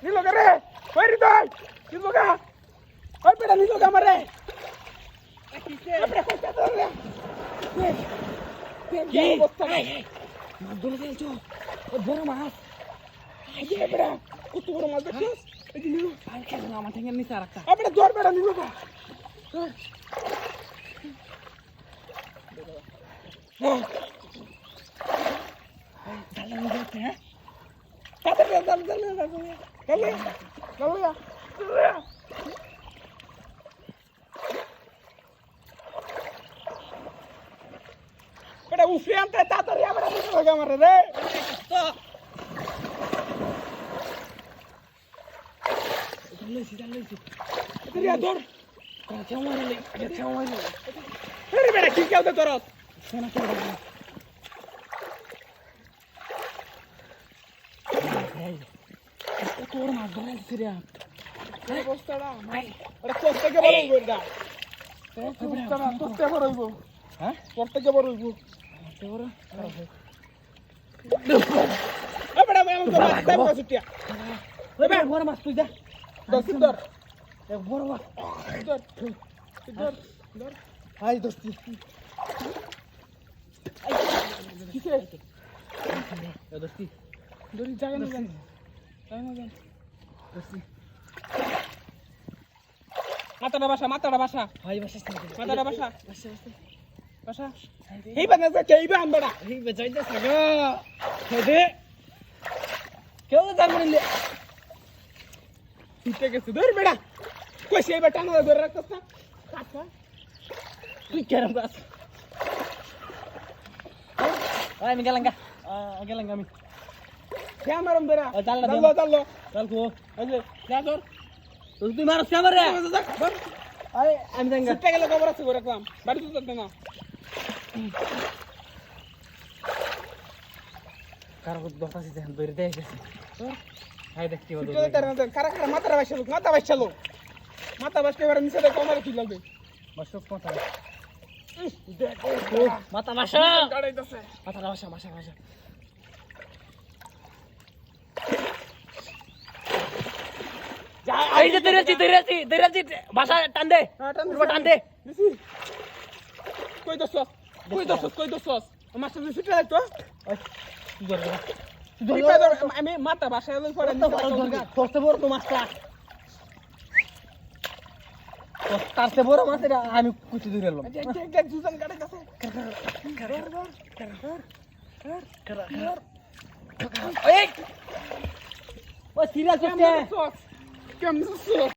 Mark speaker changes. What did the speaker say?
Speaker 1: নিলো রে কই রে তুই নিলো গা ওই বেটা নিলো গা মারে আপনি কইতে ধর রে কি অবস্থা মাছ ধরে ফেলছো ও বড় মাছ আইয়ে বেটা কত বড় মাছ দেখছিস এই যে নিলো আর কেন আমার ঠ্যাঙ্গের নিচে রাখতা আপনি ধর বেটা নিলো গা ধর জালে নিয়ে যাচ্ছে হ্যাঁ তাড়াতাড়ি জালে এটা উফরে আনতে তাড়াতাড়ি আমরা নিয়ে যাবো আমারে রে তো জালে তুই ধর কাছে মারলে আরে বেটা কি কেউ তো করত সোনা করে তোর মাছ ধরে আসছে রে এই বস্তাটা ভাই আরে তোর থেকে বড় হইব এটা এই বস্তাটা তোর থেকে বড় হইব হ্যাঁ তোর থেকে বড় হইব তোর বড় এ বড় আমি তো মাছ দাম কসুটিয়া ওই বে বড় মাছ তুই যা ধর এক বড় মাছ ধর আই দোস্তি কিসে এ দোস্তি দড়ি জায়গা না জানি মাথাটা বাসা ভাই মাথাটা বাসা এই বানা যা কেই বা আমবড়া এই বেজাইতে থাকো হেদে কেউ জানবি না ঠিক আছে ধর বেড়া কই সেই বেটা না ধরে রাখছস না কাকা তুই কেন বাস আমি গেলাম আমি ক্যামেরা বেরা চাল কো এই যে যা ধর তুই মারছ ক্যামেরা আরে আমি জাঙ্গা সিটটা গেলে খবর আছে করে রাখলাম বাড়ি তো যাবে না কার কত দফাসি দেন ধরে দেয় গেছে তোর হাই দেখতে হবে কারা মাথা বাইছালো মাথা বাসকে এবারে নিচে দেখো আমারে কি লাগবে বাসক মাথা বাসা গাড়াইতেছে মাথা বাসা এই যে দৌড়াচ্ছি বাসা টান দে কই দছস মাস্টার ছুটে যাই তো আমি মাথা বাসায় লই পড়ে তোরতে বড় তো মাছটা তারতে বড় মাছ এটা আমি কুচি ধরে এলাম দুজন গাড়ি কাছে ও সিরিয়াস কেমন